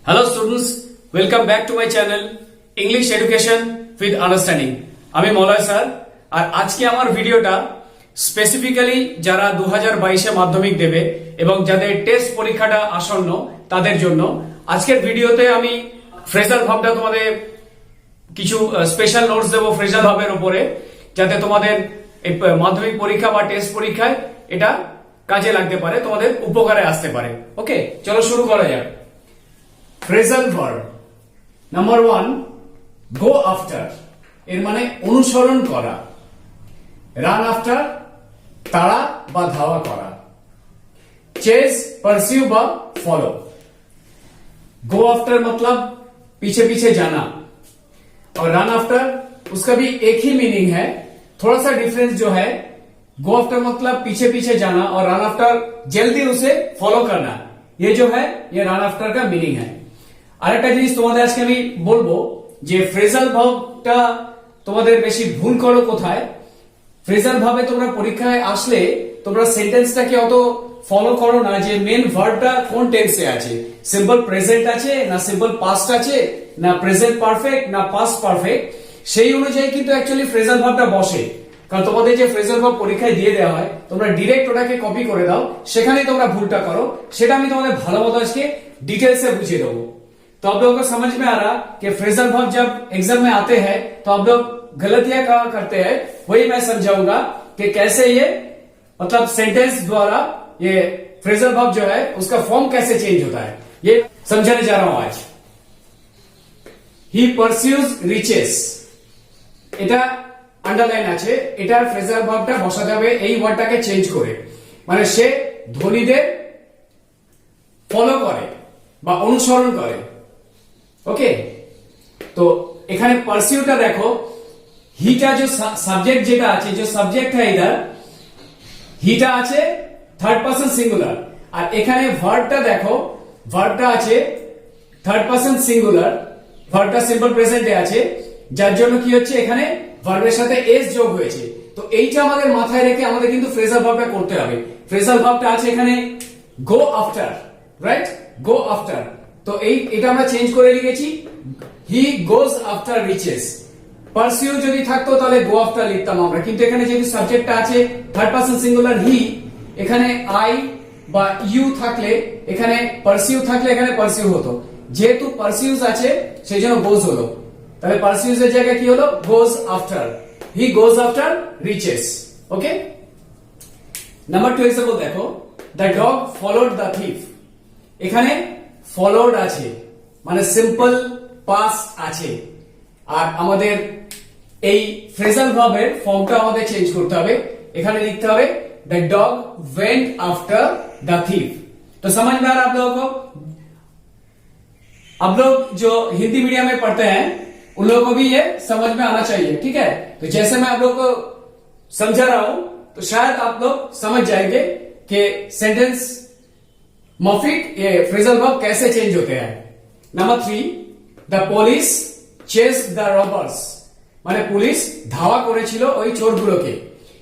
Hello students, welcome back to my channel English education with understanding. আমি Malay sir, আর আজকে আমার ভিডিওটা স্পেসিফিক্যালি যারা 2022-এ মাধ্যমিক দেবে এবং যাদের টেস্ট পরীক্ষাটা আসন্ন তাদের জন্য। আজকের ভিডিওতে আমি ফ্রেজাল ভাবটা তোমাদের কিছু স্পেশাল নোটস দেবো ফ্রেজাল ভাবের উপরে, যাতে তোমাদের মাধ্যমিক পরীক্ষা বা টেস্ট পরীক্ষায় এটা কাজে লাগতে পারে, তোমাদের উপকারে আসতে পারে। ওকে, চলো শুরু করা যাক। ফ্রেজাল ভার্ব নাম্বার 1, গো আফটার, এর মানে অনুসরণ করা। রান আফটার, তাড়া বা ধাওয়া করা। চেজ, परस्यू বা फॉलो। गो आफ्टर मतलब पीछे पीछे जाना, और रन आफ्टर उसका भी एक ही मीनिंग है, थोड़ा सा डिफरेंस जो है। गो आफ्टर मतलब पीछे पीछे जाना, और रन आफ्टर जल्दी उसे फॉलो करना। ये जो है ये रन आफ्टर का मीनिंग है। আরেকটা জিনিস তোমাদের আজকে আমি বলবো যে ফ্রেজাল ভার্বটা তোমাদের বেশি ভুল করো কোথায়। ফ্রেজাল ভাবে তোমরা পরীক্ষায় আসলে তোমরা সেন্টেন্সটাকে অত ফলো করো না যে মেন ভার্বটা কোন টেন্সে আছে, সিম্পল প্রেজেন্ট আছে না সিম্পল পাস্ট আছে না প্রেজেন্ট পারফেক্ট না পাস্ট পারফেক্ট, সেই অনুযায়ী কিন্তু অ্যাকচুয়ালি ফ্রেজাল ভার্বটা বসে। কারণ তোমাদের যে ফ্রেজাল ভার্ব পরীক্ষায় দিয়ে দেওয়া হয়, তোমরা ডিরেক্ট ওটাকে কপি করে দাও, সেখানেই তোমরা ভুলটা করো। সেটা আমি তোমাদের ভালো মতো আজকে ডিটেলসে বুঝিয়ে দেবো। तो आप लोगों को समझ में आ रहा कि फ्रेजल वर्ब जब एग्जाम में आते हैं तो आप लोग गलतियां कहाँ करते हैं, वही मैं समझाऊंगा कि कैसे ये मतलब सेंटेंस द्वारा ये फ्रेजल वर्ब जो है उसका फॉर्म कैसे चेंज होता है, ये समझाने जा रहा हूं आज। ही परस्यूज रिचेस, এটা আন্ডারলাইন আছে, এটা ফ্রেজাল ভার্বটা বসাতে হবে এই ওয়ার্ডটাকে চেঞ্জ করে, মানে সে ধনীদের ফলো করে বা অনুসরণ করে। ओके, तो এখানে परस्यूটা দেখো, হিটা जो सब्जेक्ट যেটা আছে, जो सब्जेक्ट है इधर হিটা আছে থার্ড পারসন সিঙ্গুলার, আর এখানে ভার্বটা দেখো, ভার্বটা আছে থার্ড পারসন সিঙ্গুলার, ভার্বটা সিম্পল প্রেজেন্টে আছে, যার জন্য কি হচ্ছে এখানে ভার্বের সাথে এস যোগ হয়েছে। তো এইটা আমাদের মাথায় রেখে আমাদের কিন্তু ফ্রেজাল ভার্বটা করতে হবে। ফ্রেজাল ভার্বটা আছে এখানে গো আফটার, রাইট, গো আফটার। তো এটা আমরা চেঞ্জ করে লিখেছি, হি গোজ আফটার রিচেস। পারসিউ যদি থাকতো তাহলে গো আফটার লিখতাম আমরা, কিন্তু এখানে যেহেতু সাবজেক্টটা আছে থার্ড পারসন সিঙ্গুলার হি, এখানে আই বা ইউ থাকলে এখানে পারসিউ থাকলে এখানে পারসিউ হতো, যেহেতু পারসিউজ আছে সেই জন্য গোজ হলো। তাহলে পারসিউজ এর জায়গায় কি হলো, গোজ আফটার, হি গোজ আফটার রিচেস। ওকে, নাম্বার 2 এক্সাম্পল দেখো, the dog followed the thief. এখানে ফলোড আছে মানে সিম্পল পাস্ট আছে, আর আমাদের এই ফ্রেজাল ভার্বের ফর্মটা আমাদের চেঞ্জ করতে হবে। এখানে লিখতে হবে the dog went after the thief. तो समझ में आ रहा है आप लोगों को? आप लोग जो हिंदी मीडियम में पढ़ते हैं उन लोगों को भी ये समझ में आना चाहिए, ठीक है। तो जैसे मैं आप लोगों को समझा रहा हूं तो शायद आप लोग समझ जाएंगे कि सेंटेंस मॉर्फिक ये फ्रेजल वर्ब कैसे चेंज होते हैं। Number 3, the police chase the robbers, মানে পুলিশ ধাওয়া করেছিল ওই চোরগুলোকে।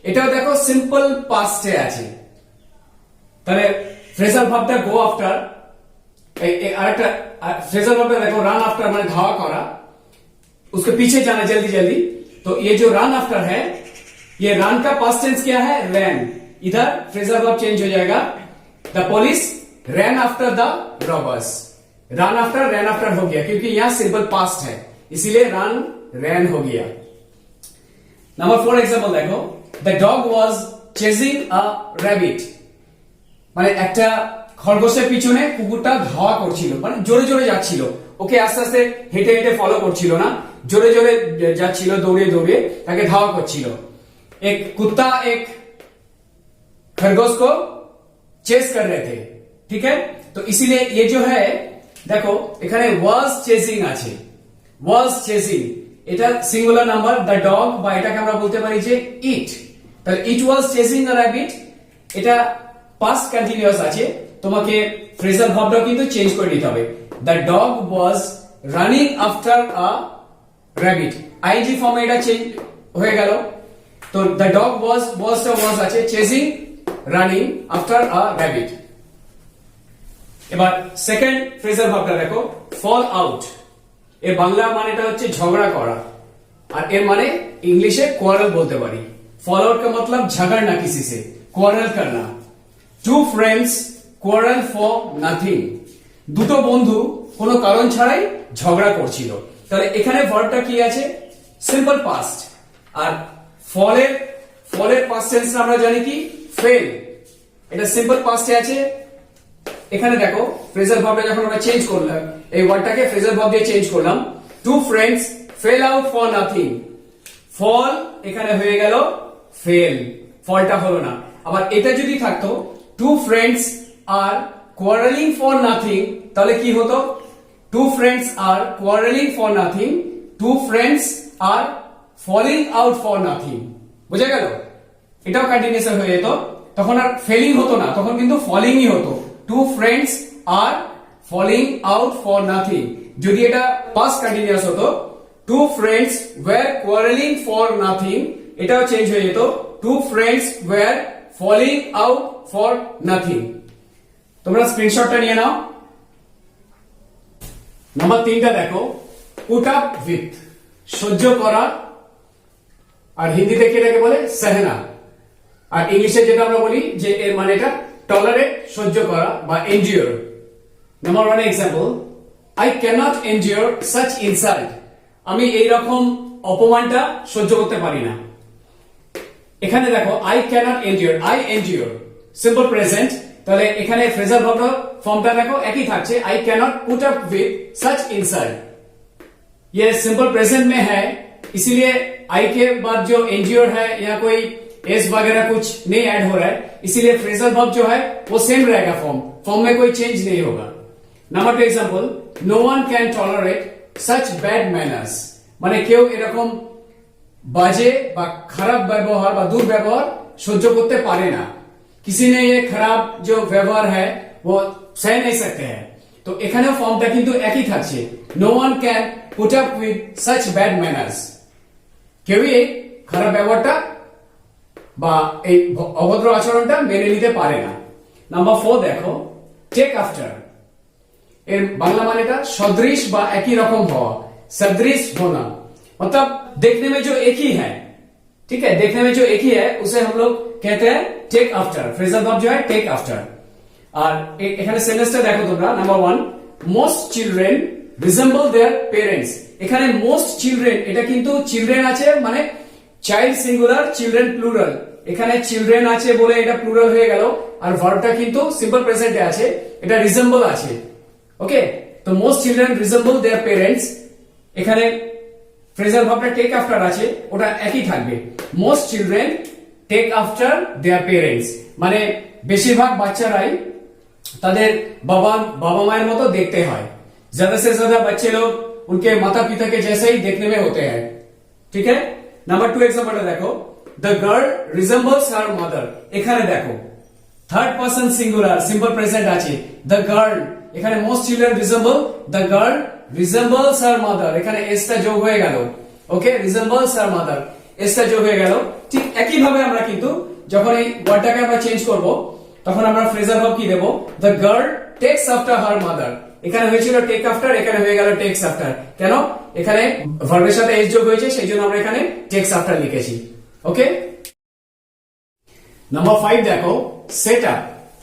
এটাও দেখো সিম্পল পাস্টে আছে, তাহলে ফ্রেজাল ভার্বটা গো আফটার, আরেকটা ফ্রেজাল ভার্বটা দেখো রান আফটার মানে ধাওয়া করা, उसके पीछे जाना जल्दी जल्दी। तो ये जो रन आफ्टर है, ये रन का पास्ट टेंस क्या है, रैन। इधर फ्रेजल वर्ब चेंज हो जाएगा, the police rain after the robbers. Run after rain after हो गया क्योंकि यहां सिंपल पास्ट है, इसीलिए रन रैन हो गया। नंबर 4 एग्जांपल देखो, the dog was chasing a rabbit, মানে একটা খরগোশের পিছনে কুকুরটা ধাওয়া করছিল, মানে জোরে জোরে যাচ্ছিল, ওকে আস্তে আস্তে হেঁটে হেঁটে ফলো করছিল না, জোরে জোরে যাচ্ছিল, দৌড়ে দৌড়ে তাকে ধাওয়া করছিল। एक कुत्ता एक खरगोश को चेस कर रहे थे, ठीक है। तो इसीलिए ये जो है देखो এখানে ওয়াজ চেজিং আছে, ওয়াজ চেজিং এটা সিঙ্গুলার নাম্বার, দ্য ডগ বা এটাকে আমরা বলতে পারি যে ইট। তাহলে it was chasing a rabbit, এটা পাস্ট কন্টিনিউয়াস আছে, তোমাকে ফ্রেজাল ভার্বটা কিন্তু চেঞ্জ করে নিতে হবে। The dog was running after a rabbit, ING ফর্মে এটা চেঞ্জ হয়ে গেল। তো দ্য ডগ ওয়াজটা ওয়াজ আছে, chasing running after a rabbit. এবার সেকেন্ড ফ্রেজাল ভার্বটা দেখো, ফল আউট, এর বাংলা মানেটা হচ্ছে ঝগড়া করা, আর এর মানে इंग्लिशে কোয়ারেল বলতে পারি। ফল আউট का मतलब झगड़ना किसी से, কোয়ারেল करना। Two friends quarrel for nothing, দুটো বন্ধু কোনো কারণ ছাড়াই ঝগড়া করছিল। তাহলে এখানে ভার্বটা কি আছে? Simple past. আর ফলের পাস্ট টেন্স আমরা জানি কি? ফেল। এটা সিম্পল পাস্টে আছে। এখানে দেখো ফ্রেজাল ভার্বটা যখন আমরা চেঞ্জ করলাম, এই ওয়ার্ডটাকে ফ্রেজাল ভার্ব দিয়ে চেঞ্জ করলাম। Two friends fell out for nothing, fall এখানে হয়ে গেল ফেল, ফলটা হলো না। আবার এটা যদি থাকতো two friends are quarrelling for nothing, তাহলে কি হতো? Two friends are quarrelling for nothing, two friends are falling out for nothing. বুঝা গেল? এটাও কন্টিনিউয়াস হয়ে যেত, তখন আর ফেলিং হতো না, তখন কিন্তু ফলিংই হতো। Two friends are falling out for nothing. যদি এটা পাস্ট কন্টিনিউয়াস হতো, two friends were quarrelling for nothing, এটাও চেঞ্জ হয়ে যেত two friends were falling out for nothing. তোমরা স্ক্রিনশটটা নিয়ে নাও। নাম্বার 3টা দেখো, পুট আপ উইথ, সহ্য করা, আর হিন্দিতে কি এটাকে বলে? সহনা। আর ইংলিশে যেটা আমরা বলি যে এর মানে এটা টলারেট, সহ্য করা বা endure. Number 1 example, I can't endure such insult, আমি এই রকম অপমানটা সহ্য করতে পারি না। এখানে দেখো I can't endure, I endure simple present. তাহলে এখানে ফ্রেজাল ভার্ব ফর্মটা দেখো একই থাকছে, I cannot put up with such insult. ये सिंपल प्रेजेंट में है, इसीलिए आई के बाद जो एंड्योर है या कोई एस वगैरह कुछ नहीं ऐड हो रहा है, इसीलिए फ्रेजल वर्ब जो है वो सेम रहेगा, फॉर्म में कोई चेंज नहीं होगा। Number 2 example, no one can tolerate such bad manners, মানে কেউ এরকম বাজে বা খারাপ ব্যবহার বা দুর্ব্যবহার সহ্য করতে পারে না। किसी ने ये खराब जो व्यवहार है वो सह नहीं सकते हैं। तो এখানে ফর্মটা কিন্তু একই থাকছে, no one can put up with such bad manners, কেউই এই খারাপ ব্যবহারটা বা এই অভদ্র আচরণটা মেনে নিতে পারে না। নাম্বার 4 দেখো, টেক আফটার, এর বাংলা মানেটা সদৃশ বা একই রকম হওয়া, सदृश होना, मतलब देखने में जो एक ही है, ठीक है, देखने में जो एक ही है उसे हम लोग कहते हैं टेक आफ्टर। फ्रेजल वर्ब जो है टेक आफ्टर। और এখানে সেন্টেন্সটা দেখো তোমরা। Number 1, most children resemble their parents, এখানে মোস্ট চিলড্রেন, এটা কিন্তু চিলড্রেন আছে মানে চাইল্ড সিঙ্গুলার, চিলড্রেন প্লুরাল। এখানে চিলড্রেন আছে বলে এটা প্লুরাল হয়ে গেল, আর ভার্বটা কিন্তু সিম্পল প্রেজেন্টে আছে, এটা রিজেম্বল আছে। ওকে, তো most children resemble their parents, এখানে ফ্রেজাল ভার্বটা টেক আফটার আছে, ওটা একই থাকবে। Most children take after their parents, মানে বেশিরভাগ বাচ্চারাই তাদের বাবা মায়ের মতো দেখতে হয়। ज्यादा से ज्यादा बच्चे लोग उनके माता पिता के जैसे ही देखने में होते हैं, ठीक है। नंबर 2 एग्जांपल देखो, द गर्ल रिजेम्बल्स हर मदर, এখানে দেখো third person singular simple present আছে, দ্য গার্ল, এখানে most children resemble, the girl resembles her mother, এখানে এসটা যোগ হয়ে গেল। ওকে, রিজেম্বলস হার মাদার, এসটা যোগ হয়ে গেল। ঠিক একই ভাবে আমরা কিন্তু যখন এই ওয়ার্ডটাকে আমরা চেঞ্জ করব, তখন আমরা ফ্রেজাল ভার্ব কি দেব? The girl takes after her mother, এখানে হয়েছিল টেক আফটার, এখানে হয়ে গেল টেকস আফটার। কেন? এখানে ভার্বের সাথে এস যোগ হয়েছে, সেই জন্য আমরা এখানে টেকস আফটার লিখেছি। ওকে, नंबर 5 देखो, सेटअप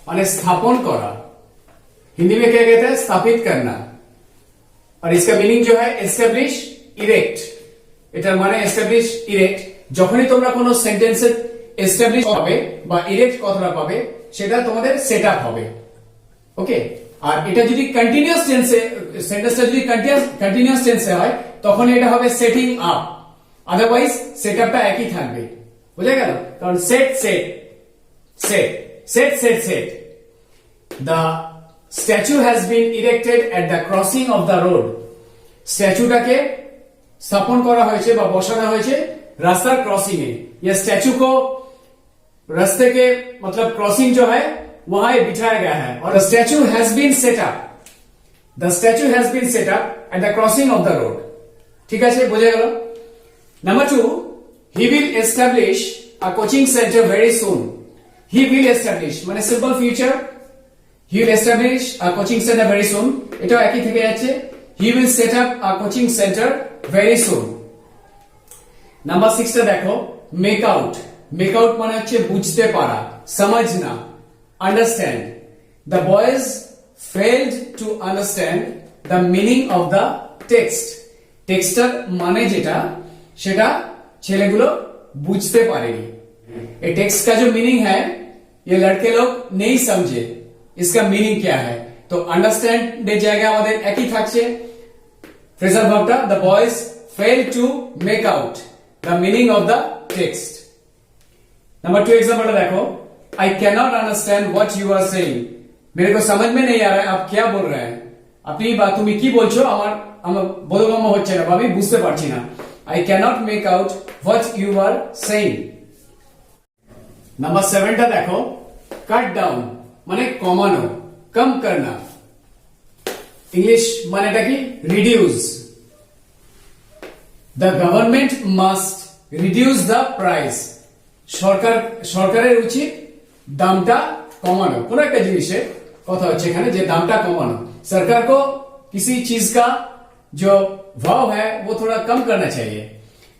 माने स्थापन करा, हिंदी में क्या कहते हैं? स्थापित करना। और इसका मीनिंग जो है एस्टैब्लिश, इरेक्ट, এটার মানে এস্টাবলিশ, ইরেক্ট। যখনই তোমরা কোনো সেন্টেন্সে এস্টাবলিশ পাবে বা ইরেক্ট কথাটা পাবে, সেটা তোমাদের সেটআপ হবে। ওকে, আর এটা যদি কন্টিনিউয়াস টেন্সে, সেন্টেন্সটা যদি কন্টিনিউয়াস টেন্সে হয়, তখন এটা হবে সেটিং আপ, আদারওয়াইজ সেটআপটা একই থাকবে। বুঝা গেল? কারণ set set set set set set, the statue has been erected at the crossing of the road, স্ট্যাচুটাকে स्थापन करा হয়েছে বা বসানো হয়েছে रास्ता क्रॉसिंग है। यह स्टैचू को रास्ते के मतलब क्रॉसिंग जो है वहां बिठाया गया है, और statue has been set up, the statue has been set up at the crossing of the road. ठीक है, बुझे गल। Number 2, he will establish a coaching centre very soon, he will establish মানে simple future, he will establish a coaching centre very soon, এটাও একই থেকে যাচ্ছে। He will set up a coaching centre very soon. Number 6 টা দেখো, make out. Make out মানে হচ্ছে বুঝতে পারা, সমঝনা, understand. The boys failed to understand the meaning of the text. টেক্সটার মানে যেটা, সেটা ছেলেগুলো বুঝতে পারেনি। ये टेक्स्ट का जो मीनिंग है ये लड़के लोग नहीं समझे, इसका मीनिंग क्या है। तो अंडरस्टैंड এর জায়গায় আমাদের একই থাকছে phrasal ভার্বটা, the boys failed to make out the meaning of the text। Number 2 example देखो, I cannot understand what you are saying। मेरे को समझ में नहीं आ रहा है आप क्या बोल रहे हैं। আপনি বা তুমি কি বলছো আমার বোধগম্য হচ্ছে না বা আমি বুঝতে পারছি না। I cannot make out what you are saying। Number 7 টা দেখো, কাট ডাউন মানে কমানো, কম করনা। ইংলিশ মানেটা কি? Reduce. The government must reduce the price. সরকারের উচিত দামটা কমানো। কোন একটা জিনিসের কথা হচ্ছে এখানে যে দামটা কমানো। सरकार को किसी चीज का जो भाव है वो थोड़ा कम करना चाहिए।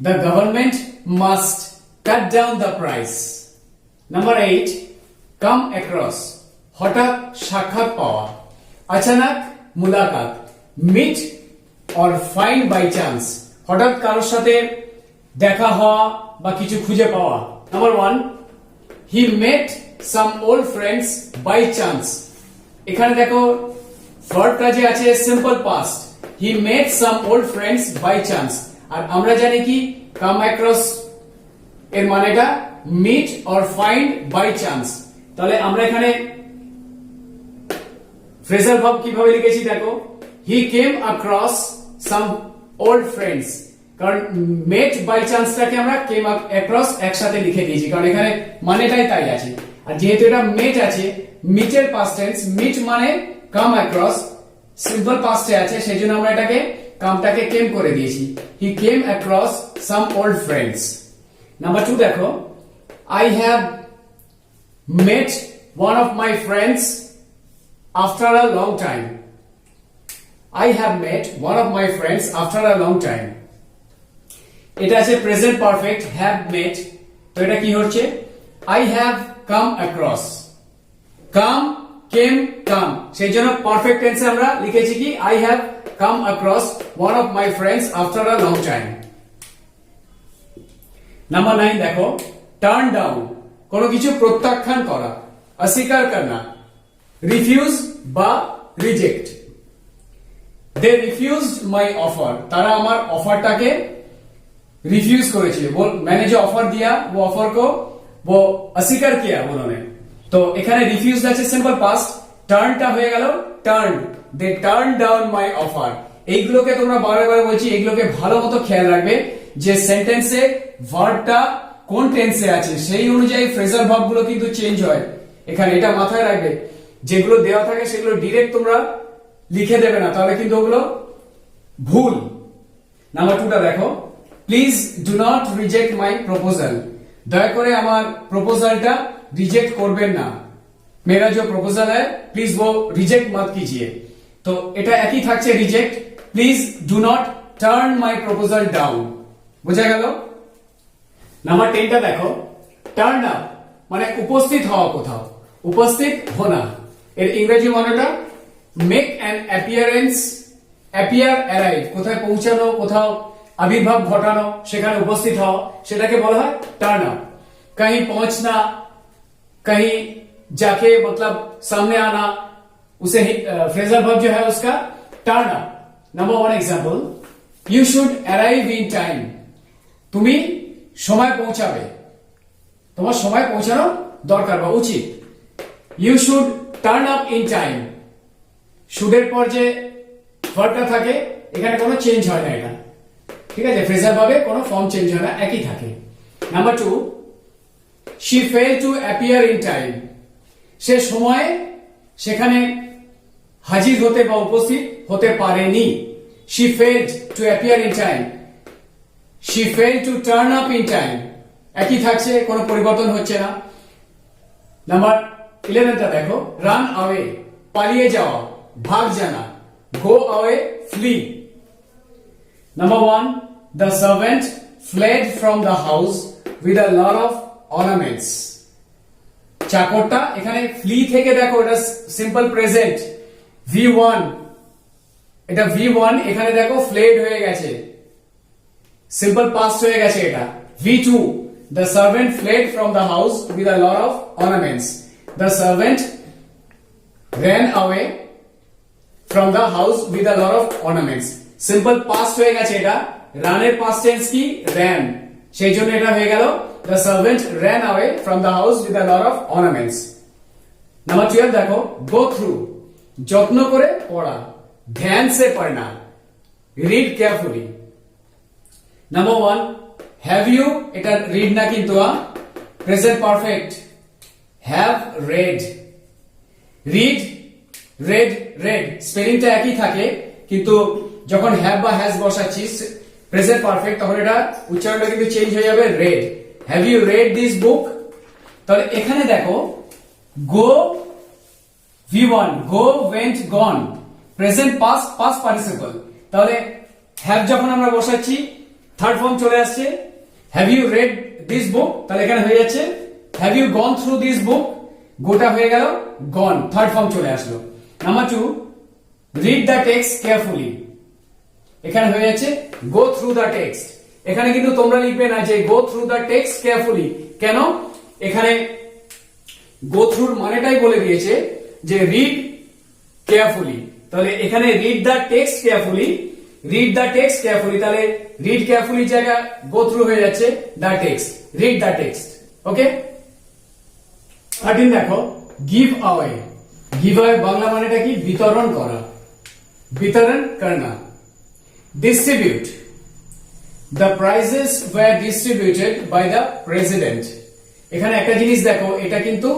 The government must cut down the price. Number 8, come across हठाৎ সাক্ষাৎ পাওয়া, अचानक मुलाकात, मीट और फाइंड बाय चांस। হঠাৎ কারোর সাথে দেখা হওয়া বা কিছু খুঁজে পাওয়া। Number 1, he met some old friends by chance। এখানে দেখো ভার্বটা যে আছে simple past, he met some old friends by chance। আর আমরা জানি কি কাম অ্যাক্রস এর মানেটা meet or find by chance. তাহলে আমরা এখানে ফ্রেজাল ভার্ব কিভাবে লিখেছি দেখো, he came across some old friends। কারণ মেট বাই চান্সটাকে আমরা কেম অ্যাক্রস একসাথে লিখে দিয়েছি, কারণ এখানে মানেটাই তাই আছে। আর যেহেতু এটা মেট আছে, মিটের পাস্ট টেন্স, মিট মানে কাম অ্যাক্রস, সিম্পল পাস্টে আছে, সেজন্য আমরা এটাকে কামটাকে কেম করে দিয়েছি। He came across some old friends. Number 2 দেখো, I have met one of my friends after a long time। I have met one of my friends after a long time। এটা আছে present perfect, have met। তো এটা কি হচ্ছে? I have come across। come, came, come, সেই জন্য perfect টেন্সে আমরা লিখেছি কি I have come across one of my friends after a long time। Number 9 দেখো, টার্ন ডাউন কোনো কিছু প্রত্যাখ্যান করা, অস্বীকার করা, রিফিউজ বা reject. They refused my offer. তারা আমার অফারটাকে रिफ्यूज করেছিল। मैंने जो ऑफर दिया वो ऑफर को वो अस्वीकार किया उन्होंने। तो এখানে রিফিউজড আছে সিম্পল পাস্ট, টার্নটা হয়ে গেল turn. They turn down my offer. এইগুলোকে তোমরা বারবার বলছি, এইগুলোকে ভালো মতো খেয়াল রাখবে যে সেন্টেন্সে ভার্বটা কোন টেন্সে আছে সেই অনুযায়ী ফ্রেজাল ভার্বগুলো কিন্তু চেঞ্জ হয়। এখানে এটা মাথায় রাখবে, যেগুলো দেওয়া থাকে সেগুলো ডিরেক্ট তোমরা লিখে দেবে না, তাহলে কিন্তু ওগুলো ভুল। নাম্বার 2টা দেখো, please do not reject my proposal. দয়া করে আমার প্রপোজালটা রিজেক্ট করবেন না। मेरा जो प्रपोजल है प्लीज वो रिजेक्ट मत कीजिए। तो এটা একই থাকছে reject. Please do not turn my proposal down. বোঝা গেল? নাম্বার 10টা দেখো, টার্ন আপ মানে উপস্থিত হওয়া, কোথাও উপস্থিত হোনা। এর ইংরেজি মানেটা make an appearance, appear arrive, কোথায় পৌঁছানো, কোথাও আবির্ভাব ঘটানো, সেখানে উপস্থিত হওয়া, সেটাকে বলা হয় টার্ন अप। कहीं पहुंचना, कहीं जाके मतलब सामने आना, उसे फ्रेजल वर्ब जो है उसका turn up. Number 1 example, you should arrive in time. তুমি সময় পৌঁছাবে, তোমার সময় পৌঁছানো দরকার বা উচিত। You should turn up in time. শুডের পর যে ভার্বটা থাকে এখানে কোনো চেঞ্জ হয় না, এটা ঠিক আছে, ফ্রেজাল ভাবে কোনো ফর্ম চেঞ্জ হয় না, একই থাকে। Number 2, she failed to appear in time। সে সময়ে সেখানে হাজির হতে বা উপস্থিত হতে পারেনি। she failed to appear in time। she failed to turn up in time। একই থাকছে, কোনো পরিবর্তন হচ্ছে না। নাম্বার 11টা দেখো, run away পালিয়ে যাওয়া, ভাগ জানা, go away, flee. Number 1, the servant fled from the house with a lot of ornaments. চাকরটা এখানে ফ্লি থেকে দেখো এটা সিম্পল প্রেজেন্ট V1, এটা V1, এখানে দেখো ফ্লেড হয়ে গেছে, সিম্পল পাস্ট হয়ে গেছে এটা। V2, the servant fled from the house with a lot of ornaments. The servant ran away from the house with a lot of ornaments. Simple past হয়ে গেছে এটা, রানের পাস্ট টেন্স কি ran, সেই জন্য এটা হয়ে গেল the servant ran away from the house with a lot of ornaments. Number 12 দেখো, go through, যত্ন করে পড়া, ধ্যান সে পড়না, read carefully. Number 1, have you, এটা read না কিন্তু present perfect, have read, read, read, read স্পেলিংটা একই থাকে, কিন্তু যখন হ্যাভ বা হ্যাজ বসাচ্ছি প্রেজেন্ট পারফেক্ট তখন এটা উচ্চারণটা কিন্তু চেঞ্জ হয়ে যাবে read. Have you read this book? তাহলে এখানে দেখো go V1, go, went, gone, present past, past participle, তাহলে হ্যাভ যখন আমরা বসাচ্ছি থার্ড ফর্ম চলে আসছে, have you read this book, তাহলে এখানে হয়ে যাচ্ছে have you gone through this book, গোটা হয়ে গেল gone, থার্ড ফর্ম চলে আসলো। Number 2, read the text carefully, এখানে হয়ে যাচ্ছে go through the text। এখানে কিন্তু তোমরা লিখবে না যে go through the text carefully, কেন? এখানে go through মানেটাই বলে দিয়েছে যে read carefully, তাহলে এখানে read the text carefully, read the text carefully, তাহলে read carefully জায়গা go through হয়ে যাচ্ছে the text, read the text, ওকে। 13 দেখো, give away, give away Bangla মানেটা কি? বিতরণ করা, বিতরণ করনা। distribute, the prizes were distributed by the president, এখানে একটা জিনিস দেখো, এটা কিন্তু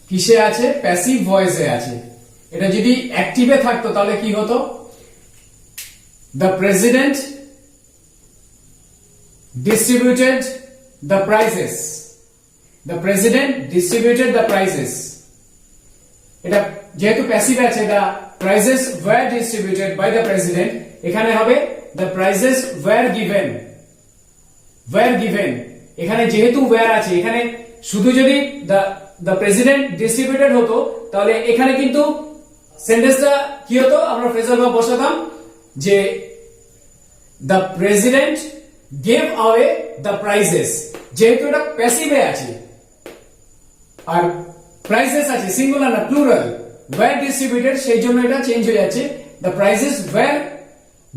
কিসে আছে? প্যাসিভ ভয়েসে আছে। এটা যদি অ্যাক্টিভে থাকতো তাহলে কি হতো? the president distributed the prizes, the president distributed the prizes, এটা যেহেতু প্যাসিভ আছে, এটা prizes were distributed by the president, এখানে হবে the prizes were given, were given, এখানে যেহেতু were আছে, এখানে শুধু যদি the president distributed হতো তাহলে এখানে কিন্তু সেন্টেন্সটা কি হতো? আমরা ফ্রেজাল ভার্ব বসাতাম যে the president gave away the prizes, যেহেতু এটা প্যাসিভে আছে আর প্রাইজেস আছে সিঙ্গুলার না প্লুরাল, were distributed, সেই জন্য এটা চেঞ্জ হয়ে যাচ্ছে the prizes were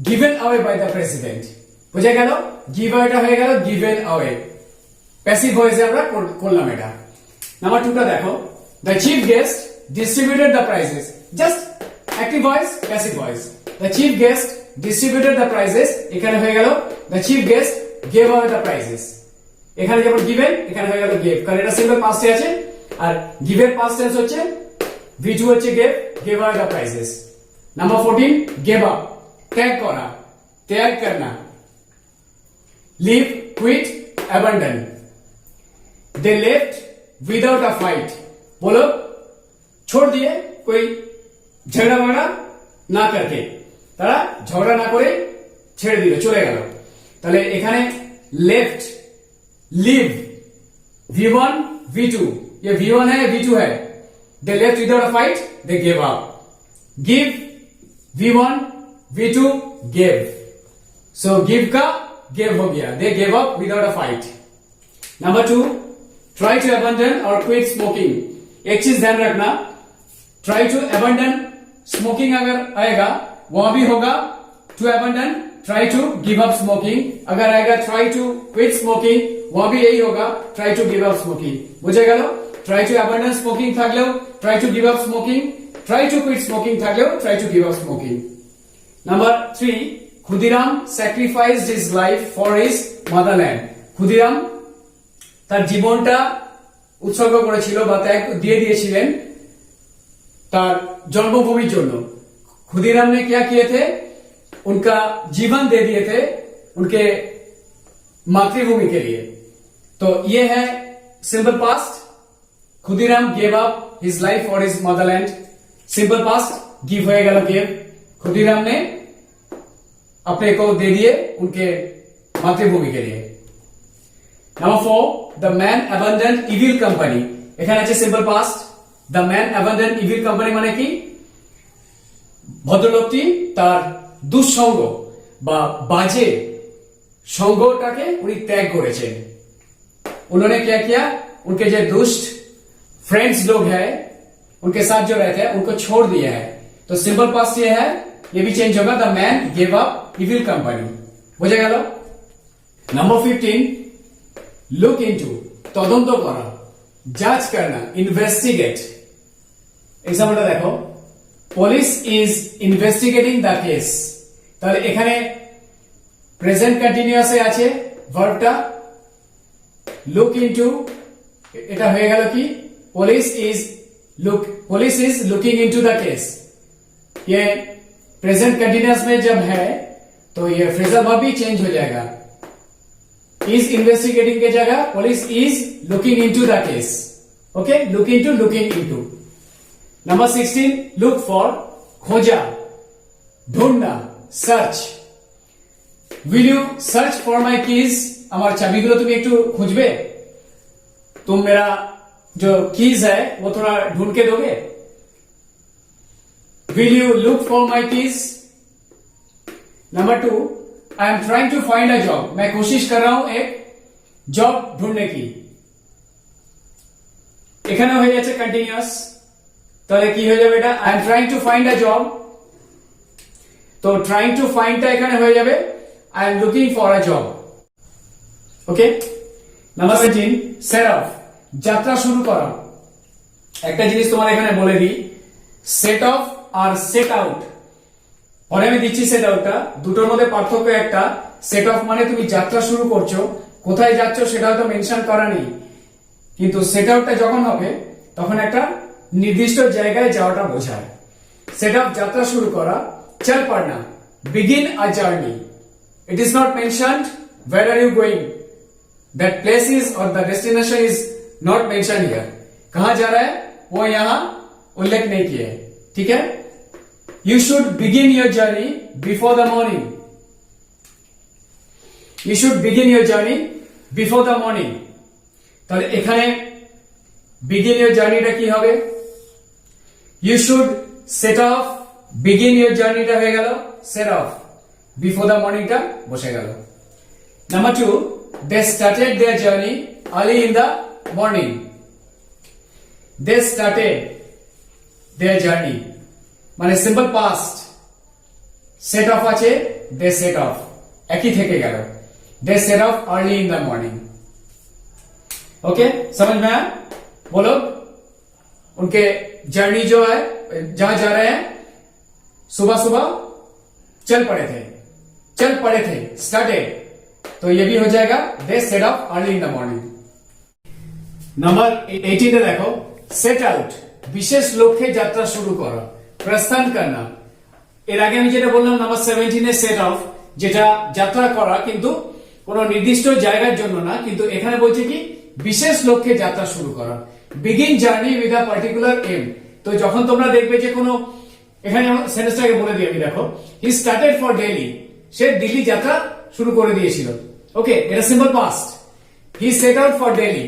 given away by the president, বুঝা গেল? give away টা হয়ে গেল given away, প্যাসিভ ভয়েসে আমরা করলাম এটা। নাম্বার 2টা দেখো, the chief guest distributed the prizes, just active voice passive voice, the chief guest distributed the prizes, এখানে হয়ে গেল the chief guest gave away the prizes, এখানে যেমন given এখানে হয়ে গেল gave, কারণ এটা সিম্পল পাস্টে আছে আর give এর পাস্ট টেন্স হচ্ছে V2 হচ্ছে gave away the prizes। Number 14, gave up, ত্যাগ করা, ত্যাগ করনা, leave, quit, abandon, they left without a fight, बोलो छोड़ दिए कोई झगड़ा वगड़ा ना करके, তারা ঝগড়া না করে ছেড়ে দিল, চলে গেল। তাহলে এখানে लेफ्ट, लिव, V1 V2, ये V1 है V2 है, they left without a fight, they gave up, give, V1 V2 gave, so give का gave हो गया, they gave up without a fight। Number 2, try to abandon or quit smoking, एक चीज ध्यान रखना, try to abandon smoking अगर आएगा वहां भी होगा to abandon, try to give up smoking, अगर आएगा try to quit smoking वहां भी यही होगा try to give up smoking, বুঝে গেল? try to abandon smoking থাকলেও try to give up smoking, try to quit smoking থাকলেও try to give up smoking। Number 3, Khudiram sacrificed his life for his motherland, Khudiram তার জীবনটা উৎসর্গ করেছিল বা ত্যাগ দিয়ে দিয়েছিলেন তার जन्मभूमि জন্য। खुदीराम ने क्या किए थे? उनका जीवन दे दिए थे उनके मातृभूमि के लिए। तो ये है simple past, Khudiram gave up his life for his Motherland, simple past give होएगा गेव, खुदीराम ने अपने को दे दिए उनके मातृभूमि के लिए। Number 4, the man abandoned evil company. এখানে আছে simple past. The man abandoned evil company মানে কি, ভদ্রলোকটি তার দুঃসঙ্গ বা বাজে संघटाके उन्हें त्याग करेছেন। उन्होंने क्या किया, उनके जो दुष्ट फ्रेंड्स लोग हैं उनके साथ जो रहते हैं उनको छोड़ दिया है। तो सिंपल पास्ट ये है, ये भी चेंज होगा, the man give up evil company. बुझे गেল। नंबर 15, लुक इनटू, তদন্ত করা, जांच करना, इन्वेस्टिगेट। एग्जाम्पलটা দেখো, police is investigating the case. তাহলে এখানে প্রেজেন্ট কন্টিনিউয়াসে আছে ভার্বটা লুক ইনটু, এটা হয়ে গেল কি police is looking into the case. ये प्रेजेंट कंटिन्यूअस में जब है तो ये फ्रेजल वर्ब भी चेंज हो जाएगा। इज इन्वेस्टिगेटिंग के जगह police is looking into the case. Okay, looking into. Number 16, look for, खोजा, ढूंढना, search. Will you search for my keys, আমার চাবিগুলো তুমি একটু খুঁজবে, तुम मेरा जो कीज है वो थोड़ा ढूंढ के दोगे। Will you look for my keys. Number 2, I am trying to find a job, मैं कोशिश कर रहा हूं एक जॉब ढूंढने की। এখানে হয়ে যাচ্ছে কন্টিনিউয়াস, তাহলে কি হয়ে যাবে এটা, I am trying to find a job. তো ট্রাইং টু ফাইন্ডটা এখানে হয়ে যাবে I am looking for a job. Okay. Number 17, set off, যাত্রা শুরু করা। একটা জিনিস তোমার এখানে বলে দিই, সেট অফ আর সেট আউট, পরে আমি দিচ্ছি সেট আউটটা, দুটোর মধ্যে পার্থক্য একটা, সেট অফ মানে তুমি যাত্রা শুরু করছো, কোথায় যাচ্ছ সেটা হয়তো মেনশন করা নেই, কিন্তু সেট আউটটা যখন হবে তখন একটা নির্দিষ্ট জায়গায় যাওয়াটা বোঝায়। সেট অফ যাত্রা শুরু করা, চল পড়না, begin a journey. It is not mentioned where are you going, that place is or the destination is not mentioned here। कहां जा रहा है वो यहां उल्लेख नहीं किया है, ठीक है। You should begin your journey before the morning। You should begin your journey before the morning। তাহলে এখানে begin your journey টা কি হবে, you should set off, begin your journey টা হয়ে গেল set off, before the morning টা বসে গেল। Number 2, they started their journey early in the morning। They started their journey মানে সিম্পল পাস্ট, সেট অফ আছে, they set off, একই থেকে গেল, they set off early in the morning। Okay, समझ में आया। वो लोग उनके जर्नी जो है, जहां जा रहे हैं, सुबह सुबह चल पड़े थे, स्टार्टेड, तो ये भी हो जाएगा they set off early in the morning. Number 18 देखो, सेट आउट, विशेष लक्ष्ये যাত্রা শুরু করা, প্রস্থান करना। এর আগে আমি যেটা বললাম নাম্বার 17 এ সেট অফ, যেটা যাত্রা করা কিন্তু কোনো নির্দিষ্ট জায়গার জন্য না, কিন্তু এখানে বলছে কি বিশেষ লক্ষ্যে যাত্রা শুরু করা, begin journey with a particular aim. তো যখন তোমরা দেখবে যে কোনো, এখানে সেন্টেন্সটাকে বলে দিই আমি, দেখো হি স্টার্টেড ফর দিল্লি, সে দিল্লি যাত্রা শুরু করে দিয়েছিল। ওকে, এটা simple past. He said out for Delhi,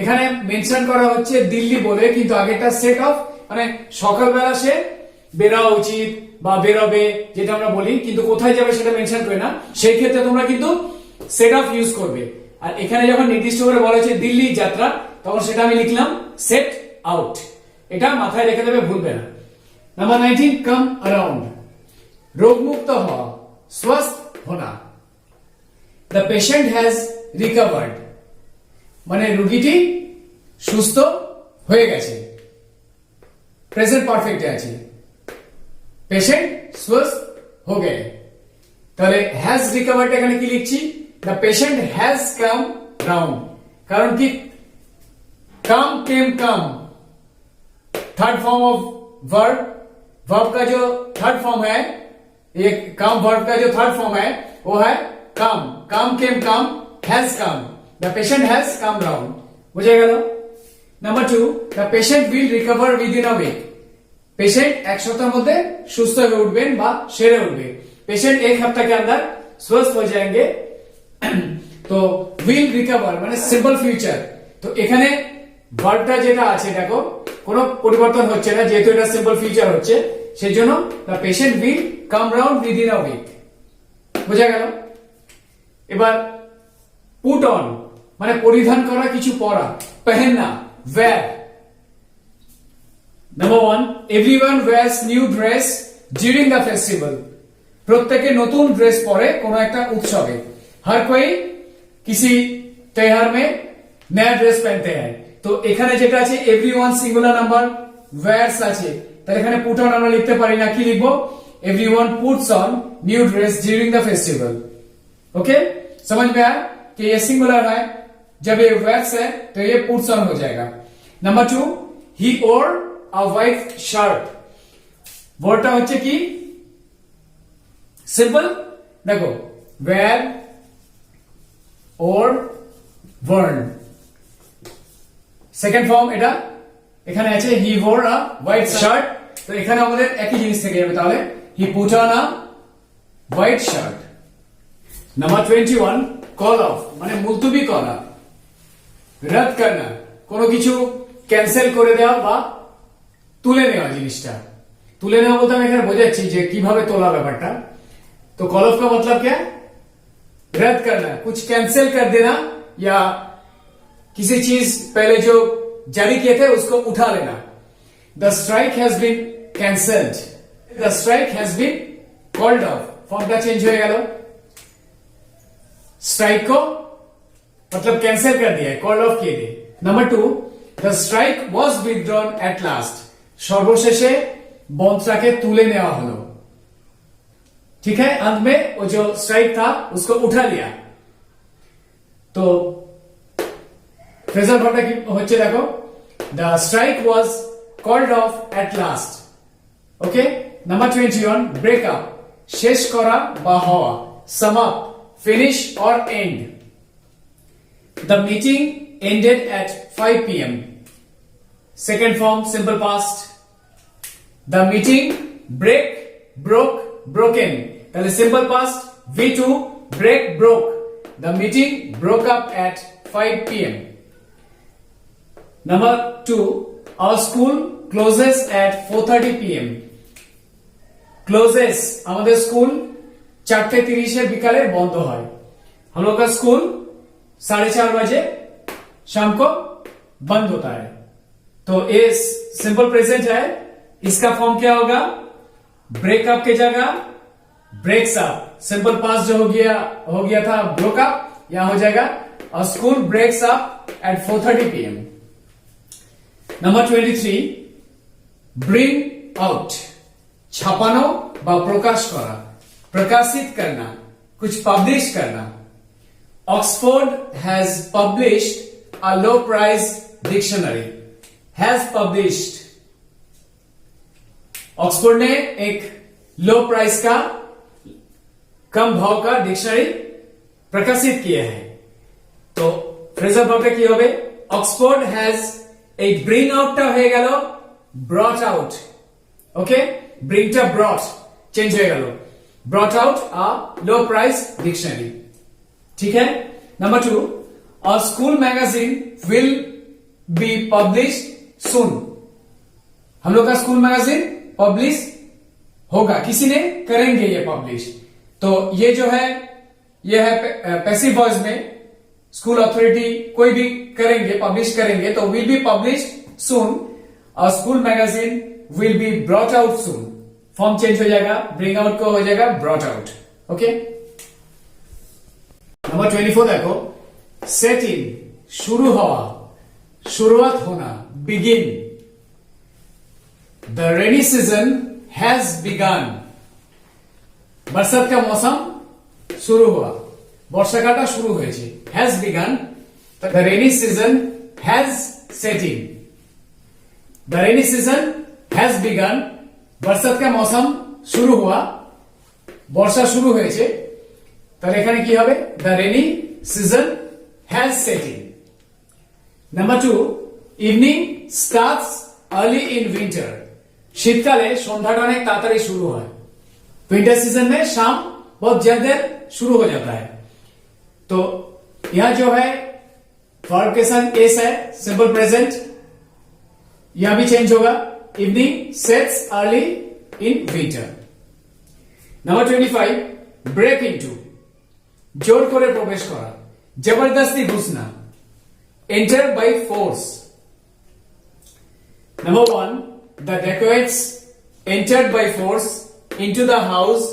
এখানে মেনশন করা হচ্ছে দিল্লি বলে, কিন্তু আগেটা সেট অফ মানে সকালবেলা সে বেরোয়া উচিত বা বেরোবে যেটা আমরা বলি, কিন্তু কোথায় যাবে সেটা মেনশন করে না, সেই ক্ষেত্রে তোমরা কিন্তু সেট অফ ইউজ করবে। আর এখানে যখন নির্দিষ্ট করে বলা হয়েছে দিল্লি যাত্রা, তখন সেটা আমি লিখলাম সেট আউট, এটা মাথায় রেখে দেবে, ভুলবে না। नंबर 19, कम अराउंड, रोग मुक्त हवा, स्वस्थ होना। द पेशेंट हैज रिकवर्ड মানে রোগীটি সুস্থ হয়ে গেছে, প্রেজেন্ট পারফেক্টে আছে, পেশেন্ট সুস্থ हो गए। তাহলে হ্যাজ রিকভার্ড এখানে কি লিখছি, the patient has come round, কারণ কি come came come, third form of verb, verb का जो थर्ड फॉर्म है, ये कम वर्ब का जो थर्ड फॉर्म है वो है come, come came come, has come, the patient has come round. बुझे गया। Number 2, the patient will recover within a week, patient एक सप्ताह मध्य सुस्थ हो उठबेन बा सेरे उठबे पेशेंट एक हफ्ता के अंदर स्वस्थ हो जाएंगे तो विल रिकवर মানে সিম্পল ফিউচার তো এখানে ভার্বটা যেটা আছে দেখো কোনো পরিবর্তন হচ্ছে না যেহেতু এটা সিম্পল ফিউচার হচ্ছে সেজন্য the patient will come round within a week বোঝা গেল এবার পুট অন মানে পরিধান করা কিছু পরা पहनना wear Number 1 everyone wears new dress during the festival প্রত্যেকে নতুন ড্রেস পরে কোনো একটা উৎসবে हर कोई किसी त्योहार में नया ड्रेस पहनते हैं तो এখানে যেটা আছে एवरीवन সিঙ্গুলার নাম্বার wears আছে তাহলে এখানে পুট অন আমরা লিখতে পারি না কি লিখবো everyone puts on new dress during the festival okay समझ में आया कि ये सिंगुलर है जब ये wears है तो ये puts on हो जाएगा number 2 he wore a white shirt वर्डটা হচ্ছে কি सिंपल देखो wear or worn second form এটা এখানে আছে হি wore a white shirt তো এখানে আমাদের একই জিনিস থেকে যাবে তাহলে হি put on a white shirt number 21 call of মানে মুলতবি করা রদ করনা কোনো কিছু ক্যান্সেল করে দেওয়া বা তুলে নেওয়া জিনিসটা তুলে নেওয়া বলতে আমি এখানে বোঝাচ্ছি যে কিভাবে তোলা ব্যাপারটা तो कॉल ऑफ का मतलब क्या रद्द करना कुछ कैंसिल कर देना या किसी चीज पहले जो जारी किए थे उसको उठा लेना the strike has been cancelled the strike has been called off form का चेंज हो गया स्ट्राइक को मतलब कैंसिल कर दिया है कॉल्ड ऑफ किए थे number 2 the strike was withdrawn at last সর্বশেষে বন্ধটাকে তুলে নেওয়া হলো ठीक है अंत में वो जो स्ट्राइक था उसको उठा लिया तो फ्रेजल वर्ब की হচ্ছে দেখো the strike was called off at last okay number 21 break up শেষ করা বা হওয়া sum up finish or end the meeting ended at 5 pm second form simple past the meeting broke broken তাহলে simple past V2 break broke the meeting broke up at 5 pm number 2 our school closes at 4:30 pm closes আমাদের school 4:30 এর বিকালে বন্ধ হয় हम लोग का school 4:30 बजे शाम को बंद होता है तो ये सिंपल प्रेजेंट है इसका फॉर्म क्या होगा ब्रेकअप की जगह ब्रेक्स अप सिंपल पास जो हो गया था ब्रोक अप यहां हो जाएगा और school breaks up at 4:30 pm number 23 bring out छापानो बा प्रकाश करा प्रकाशित करना कुछ पब्लिश करना Oxford has published a low price dictionary has published Oxford ने एक लो प्राइस का कम भाव का डिक्शनरी प्रकाशित किया है तो फ्रेजल वर्ब কি হবে অক্সফোর্ড হ্যাজ এই ব্রিং আউটটা হয়ে গেল ব্রট আউট ওকে ব্রিংটা ব্রট চেঞ্জ হয়ে গেল brought out a low price dictionary ठीक है number 2 a school magazine will be published soon हम लोग का स्कूल मैगजीन पब्लिश होगा किसी ने करेंगे ये पब्लिश तो ये जो है ये है पैसिव वॉइस में स्कूल अथॉरिटी कोई भी करेंगे पब्लिश करेंगे तो विल बी पब्लिश्ड सून और school magazine will be brought out soon form change हो जाएगा ब्रिंग आउट को हो जाएगा ब्रॉट आउट ओके नंबर 24 देखो सेट इन शुरू हुआ शुरुआत होना begin the rainy season has begin बरसात का मौसम शुरू हुआ বর্ষাকালটা শুরু হয়েছে has begin the rainy season has set in the rainy season has begun बरसात का मौसम शुरू हुआ বর্ষা শুরু হয়েছে তাহলে এখানে কি হবে the rainy season has set in number 2 evening starts early in winter शीतकाले संध्याटा अनेक ताड़ाताड़ी शुरू है। विंटर सीजन में शाम बहुत जल्द शुरू हो जाता है। तो यह जो है वर्ब के साथ एस है, सिंपल प्रेजेंट, यह भी चेंज होगा। Evening sets early in winter. Number 25 break into, जोर करे प्रवेश करा, जबरदस्ती घुसना, enter by force. Number 1 the dacoits entered by force into the house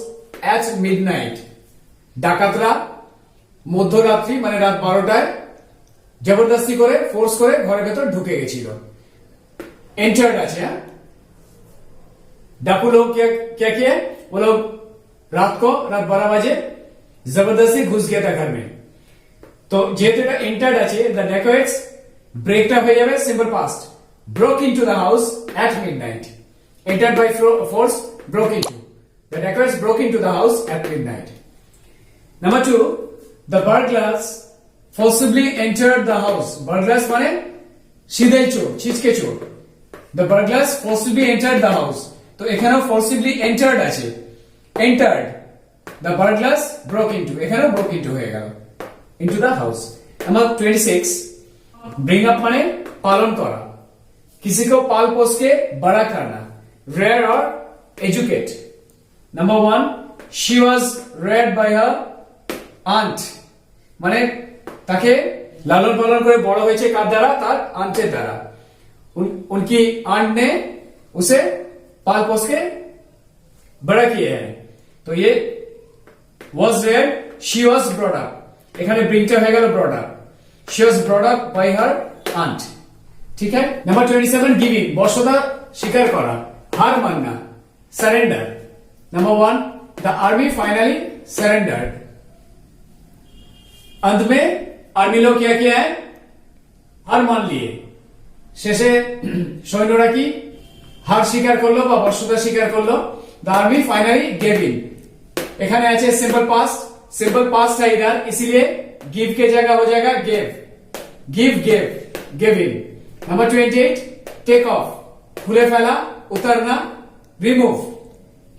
at midnight। ডাকাতরা মধ্যরাত্রি মানে রাত 12টায় জবরদস্তি করে ফোর্স করে ঘরের ভেতর ঢুকে গেছিল। एंटर्ड আছে। डाकू लोग क्या किए, वो लोग रात 12 बजे जबरदस्ती घुस गया था घर में। तो যেহেতু এটা এন্টার্ড আছে, the dacoits ব্রেকটা হয়ে যাবে simple past, broke into the house at midnight। entered by force, broke into, the dacoits broke into the house at midnight। Number 2 the burglars forcibly entered the house। burglars মানে সিধেই চোর, ছিচকে চোর। the burglars forcibly entered the house। তো এখানেও forcibly entered আছে, entered, the burglars broke into, এখানেও broke into হয়ে গেল, into the house। Number 26 bring up মানে পালন করা, किसी को पाल पोस के बड़ा करना, rear or educate। Number 1 she was reared by her aunt, মানে তাকে লালন পালন করে বড় হয়েছে কার দ্বারা, তার আন্টের দ্বারা। उनकी आंट ने उसे पाल पोस के बड़ा किया है। तो ये was reared, she was brought up, এখানে ব্রিংটা হয়ে গেল brought up, she was brought up by her aunt। ठीक है। नंबर 27 गिविंग বর্ষতা স্বীকার করা, हार मानना, surrender. Number 1 the army finally surrendered. अंत में आर्मी लोग क्या किया है, हार मान लिए। শেষে সৈন্যরা কি হার স্বীকার করলো বা বর্ষতা স্বীকার করলো। The army finally gave in, এখানে আছে सिंपल पास्ट, सिंपल पास्ट है इधर, इसीलिए गिव के जगह हो जाएगा gave, give gave, gave in. Number 28 take off, खुले फैला, उतरना, remove,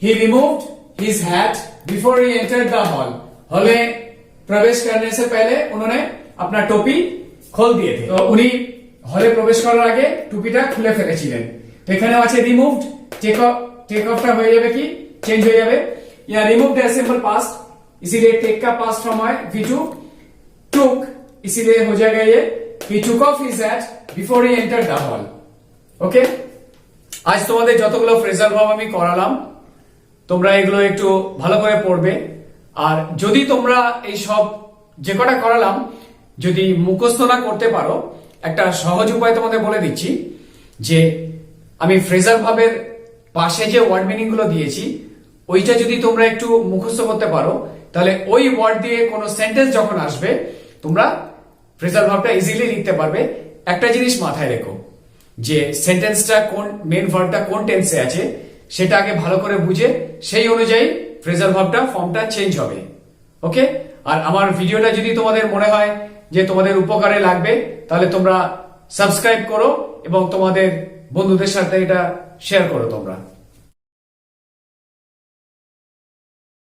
he removed his hat before he entered the hall. हॉले प्रवेश करने से पहले उन्होंने अपना टोपी खोल दिए थे। तो उन्हीं হলে প্রবেশ করার আগে টুপিটা খুলে ফেলেছিলেন। তো এখানে আছে রিমুভড, টেক অফটা হয়ে যাবে কি চেঞ্জ হয়ে যাবে। ইয়া रिमूव्ड है सिंपल पास्ट, इसीलिए टेक का पास्ट फॉर्म है वी टुक, इसीलिए हो जाएगा ये he took off his hat before he entered the hall। ওকে, আজ তোমাদের যতগুলো ফ্রেজাল ভার্ব আমি করালাম তোমরা এগুলো একটু ভালো করে পড়বে। আর যদি তোমরা এই সব যে কটা করালাম যদি মুখস্থ না করতে পারো, একটা সহজ উপায় তোমাদের বলে দিচ্ছি, যে আমি ফ্রেজাল ভার্বের পাশে যে ওয়ার্ড মিনিং গুলো দিয়েছি ওইটা যদি তোমরা একটু মুখস্থ করতে পারো, তাহলে ওই ওয়ার্ড দিয়ে কোনো সেন্টেন্স যখন আসবে তোমরা ফ্রেজাল ভার্বটা ইজিলি লিখতে পারবে। একটা জিনিস মাথায় রেখো, যে সেন্টেন্সটা কোন মেন ভার্বটা কোন টেন্সে আছে সেটা আগে ভালো করে বুঝে সেই অনুযায়ী ফ্রেজাল ভার্বটা ফর্মটা চেঞ্জ হবে। ওকে, আর আমার ভিডিওটা যদি তোমাদের মনে হয় যে তোমাদের উপকারে লাগবে তাহলে তোমরা সাবস্ক্রাইব করো এবং তোমাদের বন্ধুদের সাথে এটা শেয়ার করো তোমরা।